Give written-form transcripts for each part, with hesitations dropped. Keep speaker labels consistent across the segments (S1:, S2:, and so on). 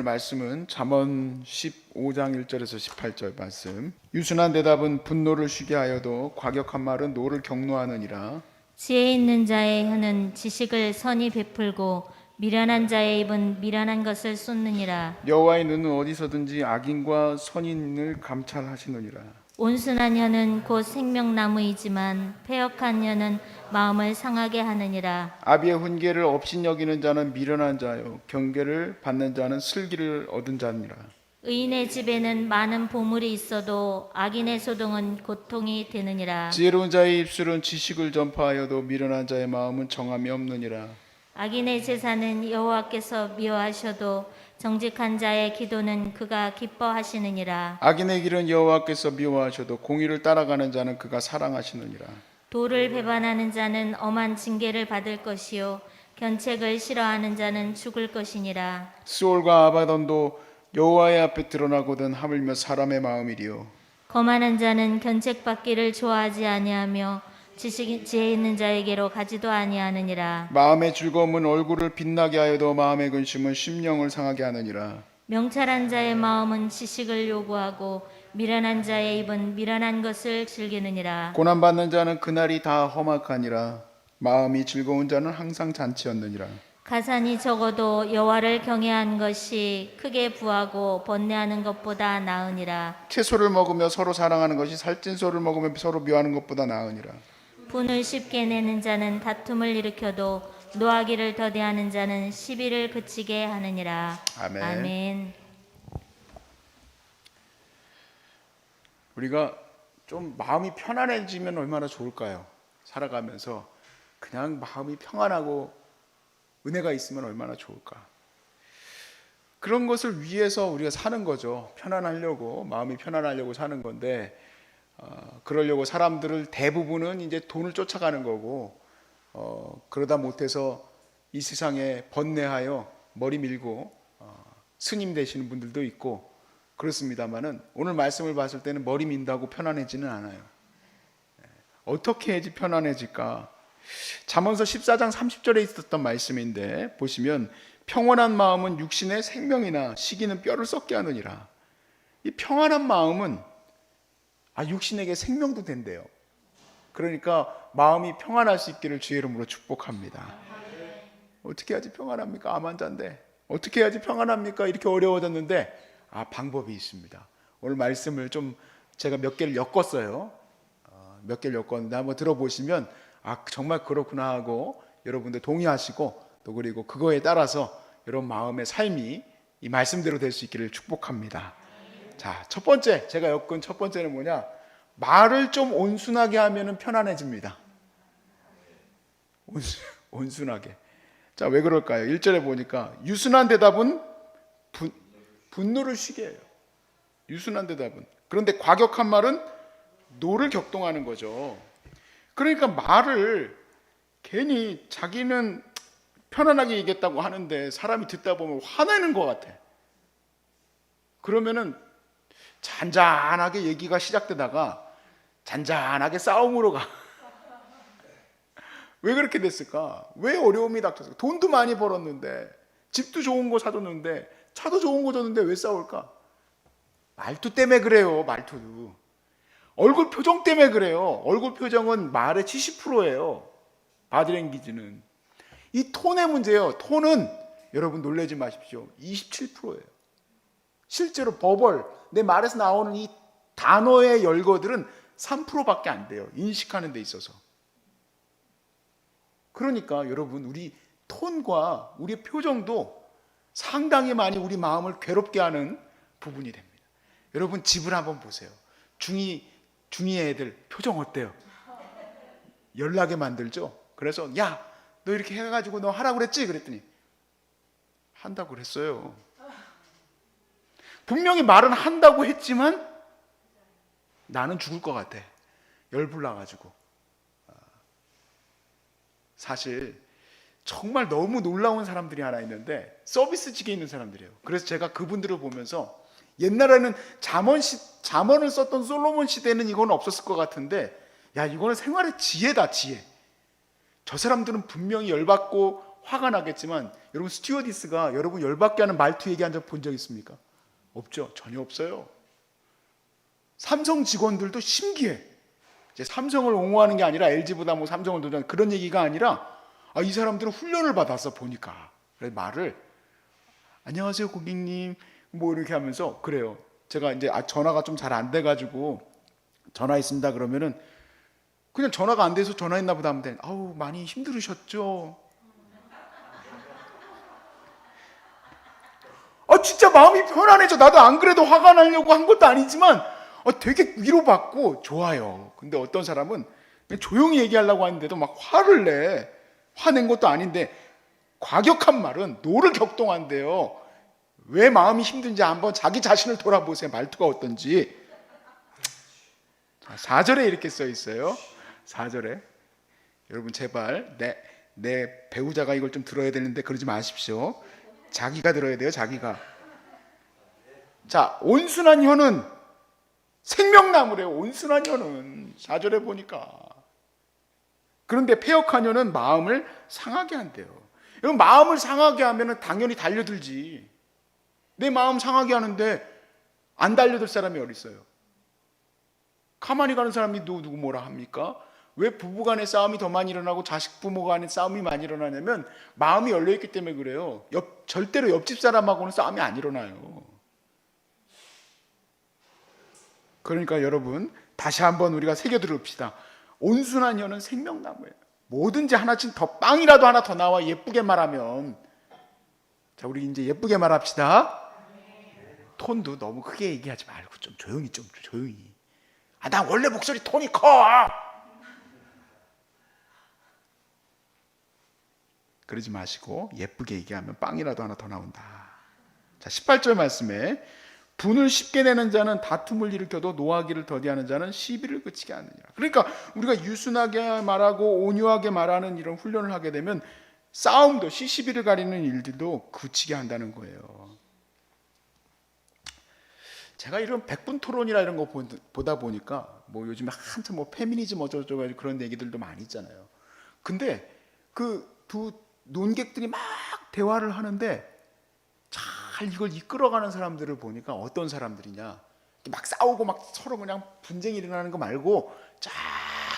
S1: 말씀은 잠언 15장 1절에서 18절 말씀. 유순한 대답은 분노를 쉬게 하여도 과격한 말은 노를 격노하느니라.
S2: 지혜 있는 자의 혀는 지식을 선히 베풀고 미련한 자의 입은 미련한 것을 쏟느니라.
S1: 여호와의 눈은 어디서든지 악인과 선인을 감찰하시느니라.
S2: 온순한 혀는 곧 생명나무이지만 패역한 혀는 마음을 상하게 하느니라.
S1: 아비의 훈계를 업신여기는 자는 미련한 자요 경계를 받는 자는 슬기를 얻은 자니라.
S2: 의인의 집에는 많은 보물이 있어도 악인의 소동은 고통이 되느니라.
S1: 지혜로운 자의 입술은 지식을 전파하여도 미련한 자의 마음은 정함이 없느니라.
S2: 악인의 제사는 여호와께서 미워하셔도 정직한 자의 기도는 그가 기뻐하시느니라.
S1: 악인의 길은 여호와께서 미워하셔도 공의를 따라가는 자는 그가 사랑하시느니라.
S2: 도를 배반하는 자는 엄한 징계를 받을 것이요 견책을 싫어하는 자는 죽을 것이니라.
S1: 수올과 아바돈도 여호와의 앞에 드러나거든 하물며 사람의 마음이리요.
S2: 거만한 자는 견책받기를 좋아하지 아니하며 지혜 있는 자에게로 가지도 아니하느니라.
S1: 마음의 즐거움은 얼굴을 빛나게 하여도 마음의 근심은 심령을 상하게 하느니라.
S2: 명철한 자의 마음은 지식을 요구하고 미련한 자의 입은 미련한 것을 즐기느니라.
S1: 고난받는 자는 그날이 다 험악하니라. 마음이 즐거운 자는 항상 잔치였느니라.
S2: 가산이 적어도 여호와를 경외한 것이 크게 부하고 번뇌하는 것보다 나으니라.
S1: 채소를 먹으며 서로 사랑하는 것이 살찐 소를 먹으며 서로 미워하는 것보다 나으니라.
S2: 분을 쉽게 내는 자는 다툼을 일으켜도 노하기를 더디하는 자는 시비를 그치게 하느니라.
S1: 아멘.
S2: 아멘.
S1: 우리가 좀 마음이 편안해지면 얼마나 좋을까요? 살아가면서 그냥 마음이 평안하고 은혜가 있으면 얼마나 좋을까? 그런 것을 위해서 우리가 사는 거죠. 편안하려고, 마음이 편안하려고 사는 건데 그러려고 사람들을 대부분은 이제 돈을 쫓아가는 거고 그러다 못해서 이 세상에 번뇌하여 머리 밀고 스님 되시는 분들도 있고 그렇습니다만은 오늘 말씀을 봤을 때는 머리 민다고 편안해지는 않아요. 어떻게 해야지 편안해질까? 잠언서 14장 30절에 있었던 말씀인데 보시면 평온한 마음은 육신의 생명이나 시기는 뼈를 썩게 하느니라. 이 평안한 마음은 육신에게 생명도 된대요. 그러니까 마음이 평안할 수 있기를 주의 이름으로 축복합니다. 어떻게 해야지 평안합니까? 암 환자인데 어떻게 해야지 평안합니까? 이렇게 어려워졌는데 방법이 있습니다. 오늘 말씀을 좀 제가 몇 개를 엮었어요. 몇 개를 엮었는데 한번 들어보시면 정말 그렇구나 하고 여러분들 동의하시고 또 그리고 그거에 따라서 여러분 마음의 삶이 이 말씀대로 될 수 있기를 축복합니다. 자, 첫 번째 제가 엮은 첫 번째는 뭐냐? 말을 좀 온순하게 하면은 편안해집니다. 온순하게. 자, 왜 그럴까요? 1절에 보니까 유순한 대답은 분노를 쉬게 해요. 유순한 대답은. 그런데 과격한 말은 노를 격동하는 거죠. 그러니까 말을 괜히 자기는 편안하게 얘기했다고 하는데 사람이 듣다 보면 화내는 것 같아. 그러면은 잔잔하게 얘기가 시작되다가 잔잔하게 싸움으로 가. 왜 그렇게 됐을까? 왜 어려움이 닥쳤을까? 돈도 많이 벌었는데 집도 좋은 거 사줬는데 차도 좋은 거 줬는데 왜 싸울까? 말투 때문에 그래요. 말투도. 얼굴 표정 때문에 그래요. 얼굴 표정은 말의 70%예요. 바디랭귀지는. 이 톤의 문제예요. 톤은 여러분 놀라지 마십시오. 27%예요. 실제로 버벌, 내 말에서 나오는 이 단어의 열거들은 3%밖에 안 돼요. 인식하는 데 있어서. 그러니까 여러분 우리 톤과 우리 표정도 상당히 많이 우리 마음을 괴롭게 하는 부분이 됩니다. 여러분 집을 한번 보세요. 중2 애들 표정 어때요? 열나게 만들죠? 그래서 야, 너 이렇게 해가지고 너 하라고 그랬지? 그랬더니 한다고 그랬어요. 분명히 말은 한다고 했지만 나는 죽을 것 같아. 열불 나가지고. 사실 정말 너무 놀라운 사람들이 하나 있는데 서비스직에 있는 사람들이에요. 그래서 제가 그분들을 보면서 옛날에는 잠언을 썼던 솔로몬 시대는 이건 없었을 것 같은데 이거는 생활의 지혜다, 지혜. 저 사람들은 분명히 열받고 화가 나겠지만 여러분 스튜어디스가 여러분 열받게 하는 말투 얘기한 적 본 적 있습니까? 없죠. 전혀 없어요. 삼성 직원들도 신기해. 이제 삼성을 옹호하는 게 아니라 LG보다 뭐 삼성을 도전 그런 얘기가 아니라 이 사람들은 훈련을 받았어 보니까. 그래서 말을 안녕하세요 고객님 뭐 이렇게 하면서 그래요. 제가 이제 전화가 좀 잘 안 돼가지고 전화했습니다 그러면은 그냥 전화가 안 돼서 전화했나 보다 하면 돼. 아우 많이 힘들으셨죠? 진짜 마음이 편안해져. 나도 안 그래도 화가 나려고 한 것도 아니지만 되게 위로받고 좋아요. 근데 어떤 사람은 그냥 조용히 얘기하려고 하는데도 막 화를 내. 화낸 것도 아닌데 과격한 말은 노를 격동한대요. 왜 마음이 힘든지 한번 자기 자신을 돌아보세요. 말투가 어떤지. 4절에 이렇게 써 있어요. 4절에 여러분 제발 내 배우자가 이걸 좀 들어야 되는데 그러지 마십시오. 자기가 들어야 돼요. 자기가. 자, 온순한 혀는 생명나무래요. 온순한 혀는 4절에 보니까. 그런데 패역한 혀는 마음을 상하게 한대요. 여러분 마음을 상하게 하면 당연히 달려들지. 내 마음 상하게 하는데 안 달려들 사람이 어디 있어요? 가만히 가는 사람이 누구 뭐라 합니까? 왜 부부간의 싸움이 더 많이 일어나고 자식 부모 간의 싸움이 많이 일어나냐면 마음이 열려있기 때문에 그래요. 절대로 옆집 사람하고는 싸움이 안 일어나요. 그러니까 여러분 다시 한번 우리가 새겨들읍시다. 온순한 혀는 생명나무예요. 뭐든지 하나씩 더 빵이라도 하나 더 나와 예쁘게 말하면. 자, 우리 이제 예쁘게 말합시다. 톤도 너무 크게 얘기하지 말고 좀 조용히 나 원래 목소리 톤이 커. 그러지 마시고 예쁘게 얘기하면 빵이라도 하나 더 나온다. 자, 18절 말씀에 분을 쉽게 내는 자는 다툼을 일으켜도 노하기를 더디하는 자는 시비를 그치게 하느니라. 그러니까 우리가 유순하게 말하고 온유하게 말하는 이런 훈련을 하게 되면 싸움도 시비를 가리는 일들도 그치게 한다는 거예요. 제가 이런 백분 토론이나 이런 거 보다 보니까 뭐 요즘에 한참 뭐 페미니즘 어쩌고 그런 얘기들도 많이 있잖아요. 근데 그 두 논객들이 막 대화를 하는데 잘 이걸 이끌어가는 사람들을 보니까 어떤 사람들이냐, 막 싸우고 막 서로 그냥 분쟁이 일어나는 거 말고 쫙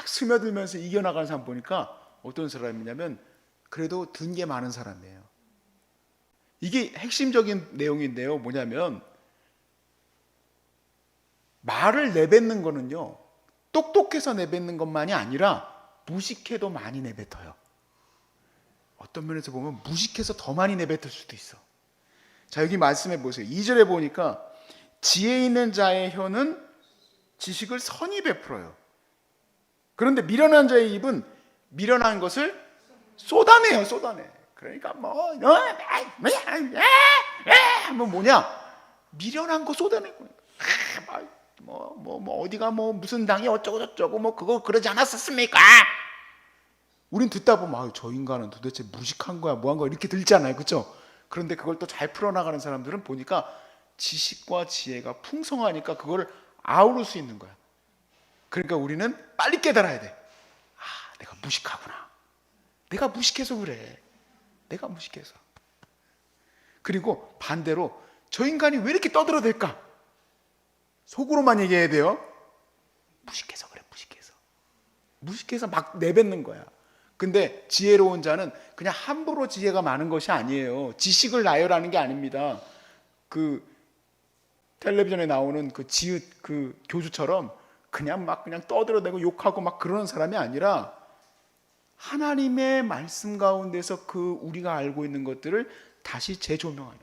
S1: 스며들면서 이겨나가는 사람 보니까 어떤 사람이냐면 그래도 든 게 많은 사람이에요. 이게 핵심적인 내용인데요. 뭐냐면 말을 내뱉는 거는요, 똑똑해서 내뱉는 것만이 아니라 무식해도 많이 내뱉어요. 어떤 면에서 보면 무식해서 더 많이 내뱉을 수도 있어. 자, 여기 말씀해 보세요. 2절에 보니까 지혜 있는 자의 혀는 지식을 선히 베풀어요. 그런데 미련한 자의 입은 미련한 것을 쏟아내요. 그러니까 뭐냐? 미련한 거 쏟아낸 거예요. 어디가 무슨 당이 어쩌고 저쩌고 그거 그러지 않았었습니까? 우린 듣다 보면 저 인간은 도대체 무식한 거야 뭐한 거야 이렇게 들잖아요. 그렇죠? 그런데 그걸 또 잘 풀어나가는 사람들은 보니까 지식과 지혜가 풍성하니까 그걸 아우를 수 있는 거야. 그러니까 우리는 빨리 깨달아야 돼. 내가 무식하구나. 내가 무식해서 그래. 내가 무식해서. 그리고 반대로 저 인간이 왜 이렇게 떠들어댈까? 속으로만 얘기해야 돼요. 무식해서 그래. 무식해서 막 내뱉는 거야. 근데 지혜로운 자는 그냥 함부로 지혜가 많은 것이 아니에요. 지식을 나열하는 게 아닙니다. 그 텔레비전에 나오는 그 지읒 그 교주처럼 그냥 떠들어대고 욕하고 막 그러는 사람이 아니라 하나님의 말씀 가운데서 그 우리가 알고 있는 것들을 다시 재조명하는,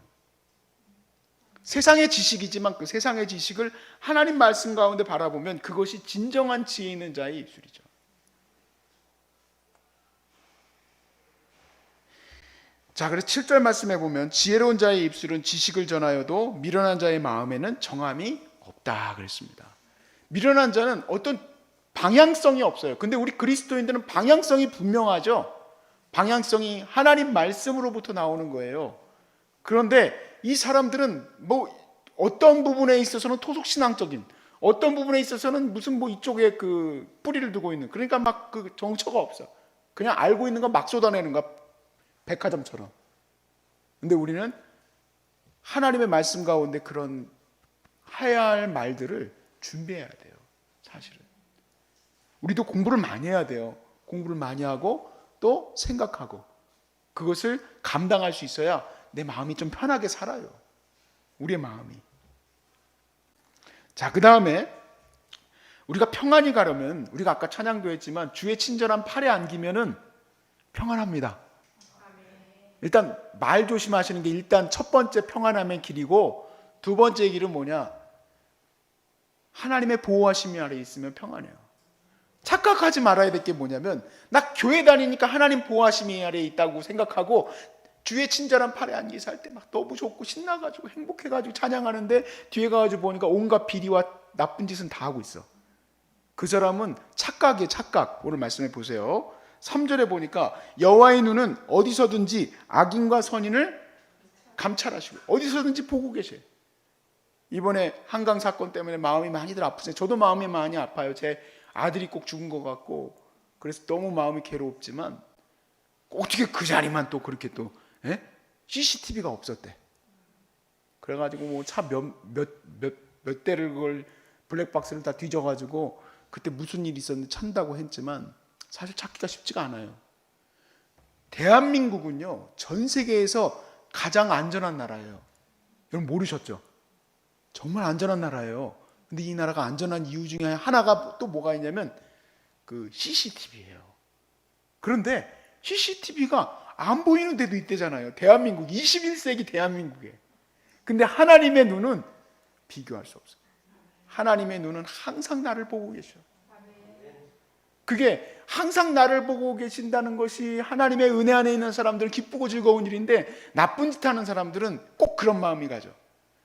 S1: 세상의 지식이지만 그 세상의 지식을 하나님 말씀 가운데 바라보면 그것이 진정한 지혜 있는 자의 입술이죠. 자, 그래서 7절 말씀해 보면 지혜로운 자의 입술은 지식을 전하여도 미련한 자의 마음에는 정함이 없다 그랬습니다. 미련한 자는 어떤 방향성이 없어요. 근데 우리 그리스도인들은 방향성이 분명하죠. 방향성이 하나님 말씀으로부터 나오는 거예요. 그런데 이 사람들은 어떤 부분에 있어서는 토속신앙적인, 어떤 부분에 있어서는 무슨 이쪽에 그 뿌리를 두고 있는, 그러니까 그 정처가 없어. 그냥 알고 있는 거 막 쏟아내는 거야. 백화점처럼. 근데 우리는 하나님의 말씀 가운데 그런 해야 할 말들을 준비해야 돼요. 사실은 우리도 공부를 많이 해야 돼요. 공부를 많이 하고 또 생각하고 그것을 감당할 수 있어야 내 마음이 좀 편하게 살아요. 우리의 마음이. 자, 그 다음에 우리가 평안히 가려면 우리가 아까 찬양도 했지만 주의 친절한 팔에 안기면은 평안합니다. 일단 말 조심하시는 게 일단 첫 번째 평안함의 길이고, 두 번째 길은 뭐냐? 하나님의 보호하심이 아래에 있으면 평안해요. 착각하지 말아야 될 게 뭐냐면, 나 교회 다니니까 하나님 보호하심이 아래에 있다고 생각하고 주의 친절한 팔에 안기서 할 때 막 너무 좋고 신나가지고 행복해가지고 찬양하는데 뒤에 가가지고 보니까 온갖 비리와 나쁜 짓은 다 하고 있어. 그 사람은 착각이에요. 착각. 오늘 말씀해 보세요. 3절에 보니까 여호와의 눈은 어디서든지 악인과 선인을 감찰하시고 어디서든지 보고 계셔요. 이번에 한강 사건 때문에 마음이 많이들 아프세요. 저도 마음이 많이 아파요. 제 아들이 꼭 죽은 것 같고 그래서 너무 마음이 괴롭지만 어떻게 그 자리만 또 그렇게 또 CCTV가 없었대. 그래가지고 뭐 차 몇 대를 그걸 블랙박스를 다 뒤져가지고 그때 무슨 일이 있었는지 찾는다고 했지만 사실 찾기가 쉽지가 않아요. 대한민국은요 전 세계에서 가장 안전한 나라예요. 여러분 모르셨죠? 정말 안전한 나라예요. 근데 이 나라가 안전한 이유 중에 하나가 또 뭐가 있냐면 그 CCTV예요. 그런데 CCTV가 안 보이는 데도 있대잖아요. 대한민국 21세기 대한민국에. 근데 하나님의 눈은 비교할 수 없어요. 하나님의 눈은 항상 나를 보고 계셔. 그게 항상 나를 보고 계신다는 것이 하나님의 은혜 안에 있는 사람들은 기쁘고 즐거운 일인데, 나쁜 짓 하는 사람들은 꼭 그런 마음이 가죠.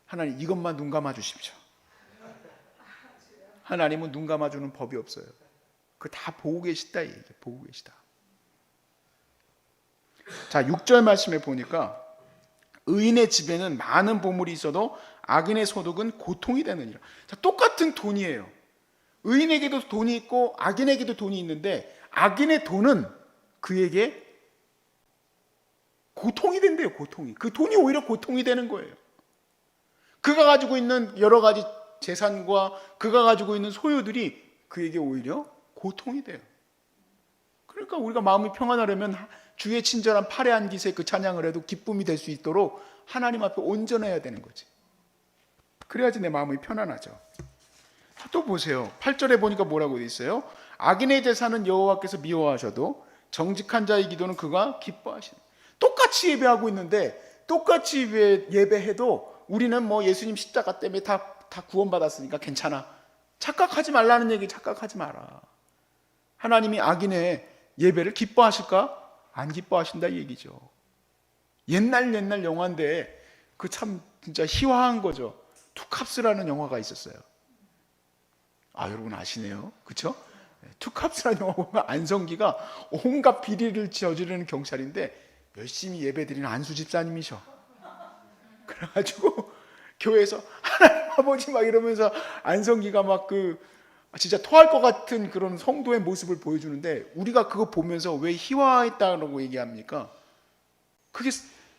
S1: 하나님 이것만 눈 감아 주십시오. 하나님은 눈 감아주는 법이 없어요. 그 다 보고 계시다 얘기예요. 보고 계시다. 자, 6절 말씀에 보니까 의인의 집에는 많은 보물이 있어도 악인의 소득은 고통이 되느니라. 자, 똑같은 돈이에요. 의인에게도 돈이 있고 악인에게도 돈이 있는데 악인의 돈은 그에게 고통이 된대요. 고통이. 그 돈이 오히려 고통이 되는 거예요. 그가 가지고 있는 여러 가지 재산과 그가 가지고 있는 소유들이 그에게 오히려 고통이 돼요. 그러니까 우리가 마음이 평안하려면 주의 친절한 팔에 안기세 그 찬양을 해도 기쁨이 될 수 있도록 하나님 앞에 온전해야 되는 거지. 그래야지 내 마음이 편안하죠. 또 보세요. 8절에 보니까 뭐라고 돼 있어요? 악인의 제사는 여호와께서 미워하셔도 정직한 자의 기도는 그가 기뻐하시네. 똑같이 예배하고 있는데 똑같이 예배해도 우리는 뭐 예수님 십자가 때문에 다 구원받았으니까 괜찮아. 착각하지 말라는 얘기. 착각하지 마라. 하나님이 악인의 예배를 기뻐하실까? 안 기뻐하신다 이 얘기죠. 옛날 영화인데 그 참 진짜 희화한 거죠. 투캅스라는 영화가 있었어요. 아, 여러분 아시네요. 그렇죠? 투캅스라는 영화 보면 안성기가 온갖 비리를 저지르는 경찰인데 열심히 예배드리는 안수 집사님이셔. 그래가지고 교회에서 하나님 아버지 막 이러면서 안성기가 막 진짜 토할 것 같은 그런 성도의 모습을 보여주는데, 우리가 그거 보면서 왜 희화했다고 얘기합니까? 그게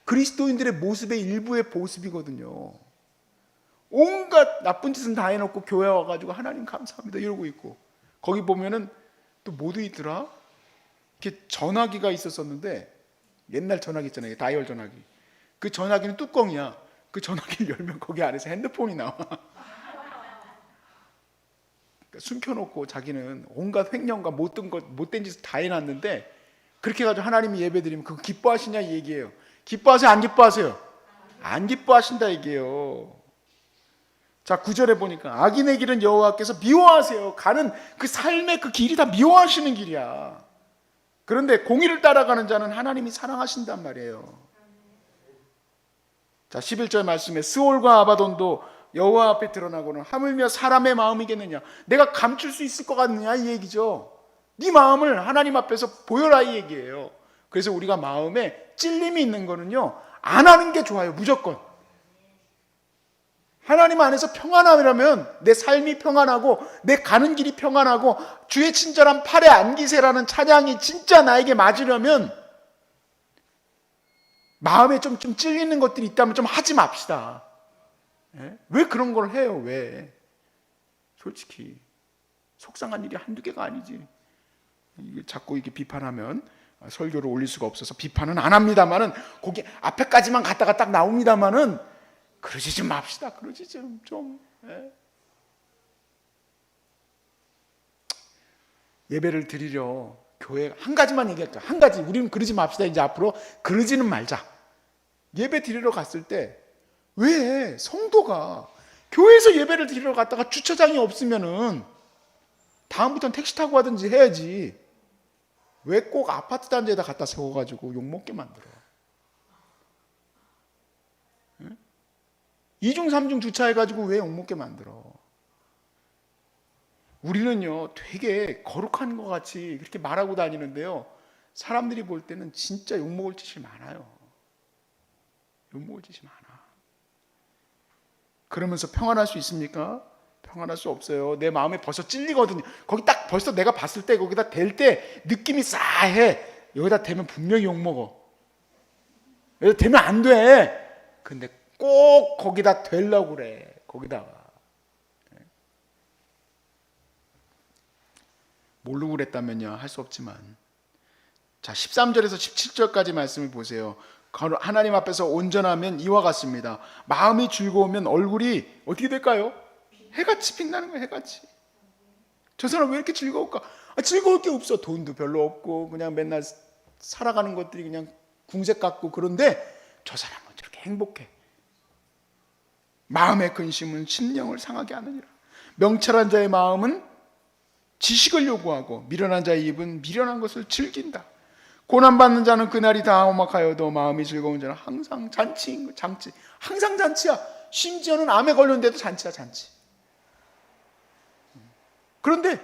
S1: 그리스도인들의 모습의 일부의 모습이거든요. 온갖 나쁜 짓은 다 해놓고 교회 와가지고 하나님 감사합니다 이러고 있고, 거기 보면은 또 뭐도 있더라? 이렇게 전화기가 있었었는데, 옛날 전화기 있잖아요. 다이얼 전화기. 그 전화기는 뚜껑이야. 그 전화기를 열면 거기 안에서 핸드폰이 나와. 숨겨놓고 자기는 온갖 횡령과 못된 짓을 다 해놨는데, 그렇게 해가지고 하나님이 예배드리면 그거 기뻐하시냐 이 얘기예요. 기뻐하세요? 안 기뻐하세요? 안 기뻐하신다 얘기예요. 자, 9절에 보니까 악인의 길은 여호와께서 미워하세요. 가는 그 삶의 그 길이 다 미워하시는 길이야. 그런데 공의를 따라가는 자는 하나님이 사랑하신단 말이에요. 자, 11절 말씀에 스올과 아바돈도 여호와 앞에 드러나고는 하물며 사람의 마음이겠느냐. 내가 감출 수 있을 것 같느냐 이 얘기죠. 네 마음을 하나님 앞에서 보여라 이 얘기예요. 그래서 우리가 마음에 찔림이 있는 거는요, 안 하는 게 좋아요. 무조건. 하나님 안에서 평안함이라면 내 삶이 평안하고 내 가는 길이 평안하고 주의 친절한 팔에 안기세라는 찬양이 진짜 나에게 맞으려면 마음에 좀 찔리는 것들이 있다면 좀 하지 맙시다. 예? 왜 그런 걸 해요? 왜? 솔직히 속상한 일이 한두 개가 아니지. 이게 자꾸 이렇게 비판하면 설교를 올릴 수가 없어서 비판은 안 합니다만은 거기 앞에까지만 갔다가 딱 나옵니다만은 그러지 좀 맙시다. 그러지 좀. 예? 예배를 드리려 교회 한 가지만 얘기할까? 한 가지. 우리는 그러지 맙시다. 이제 앞으로 그러지는 말자. 예배 드리러 갔을 때 왜 성도가 교회에서 예배를 드리러 갔다가 주차장이 없으면은 다음부터는 택시 타고 가든지 해야지. 왜 꼭 아파트 단지에다 갖다 세워가지고 욕먹게 만들어? 응? 2중 3중 주차해가지고 왜 욕먹게 만들어? 우리는요 되게 거룩한 것 같이 그렇게 말하고 다니는데요, 사람들이 볼 때는 진짜 욕먹을 짓이 많아요. 욕먹을 짓이 많아. 그러면서 평안할 수 있습니까? 평안할 수 없어요. 내 마음에 벌써 찔리거든요. 거기 딱 벌써 내가 봤을 때 거기다 댈 때 느낌이 싸해. 여기다 대면 분명히 욕먹어. 여기다 대면 안 돼. 근데 꼭 거기다 대려고 그래. 거기다가. 모르고 그랬다면요 할 수 없지만, 자 13절에서 17절까지 말씀을 보세요. 하나님 앞에서 온전하면 이와 같습니다. 마음이 즐거우면 얼굴이 어떻게 될까요? 해같이 빛나는 거예요. 해같이. 저 사람 왜 이렇게 즐거울까? 즐거울 게 없어. 돈도 별로 없고 그냥 맨날 살아가는 것들이 그냥 궁색 같고, 그런데 저 사람은 저렇게 행복해. 마음의 근심은 심령을 상하게 하느니라. 명철한 자의 마음은 지식을 요구하고 미련한 자의 입은 미련한 것을 즐긴다. 고난받는 자는 그날이 다 험악하여도 마음이 즐거운 자는 항상 잔치인 거. 잔치. 항상 잔치야. 심지어는 암에 걸렸는데도 잔치야. 잔치. 그런데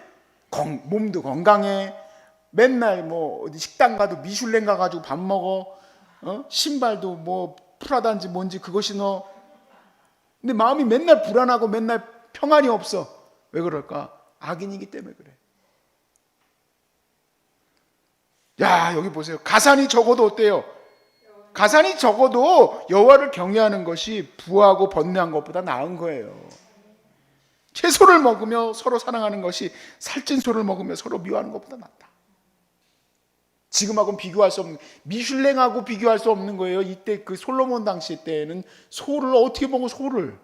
S1: 몸도 건강해. 맨날 뭐 어디 식당 가도 미슐랭 가가지고 밥 먹어. 신발도 뭐 프라다인지 뭔지 그거 신어. 근데 마음이 맨날 불안하고 맨날 평안이 없어. 왜 그럴까? 악인이기 때문에 그래. 야, 여기 보세요. 가산이 적어도 어때요? 가산이 적어도 여호와를 경외하는 것이 부하고 번뇌한 것보다 나은 거예요. 채소를 먹으며 서로 사랑하는 것이 살찐 소를 먹으며 서로 미워하는 것보다 낫다. 지금하고는 비교할 수 없는, 미슐랭하고 비교할 수 없는 거예요. 이때 그 솔로몬 당시 때는 소를 어떻게 먹어? 소를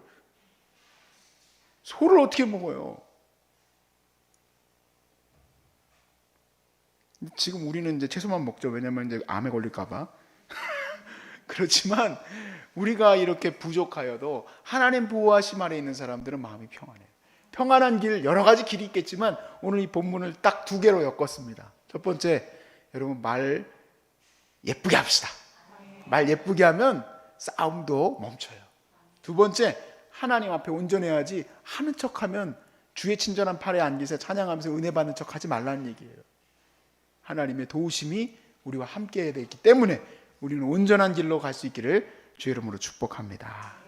S1: 어떻게 먹어요? 지금 우리는 이제 채소만 먹죠. 왜냐면 이제 암에 걸릴까봐. 그렇지만 우리가 이렇게 부족하여도 하나님 보호하심 아래 있는 사람들은 마음이 평안해요. 평안한 길, 여러 가지 길이 있겠지만 오늘 이 본문을 딱 두 개로 엮었습니다. 첫 번째, 여러분 말 예쁘게 합시다. 말 예쁘게 하면 싸움도 멈춰요. 두 번째, 하나님 앞에 온전해야지 하는 척하면 주의 친절한 팔에 앉으세요 찬양하면서 은혜 받는 척 하지 말라는 얘기예요. 하나님의 도우심이 우리와 함께 되기 때문에 우리는 온전한 길로 갈 수 있기를 주의 이름으로 축복합니다.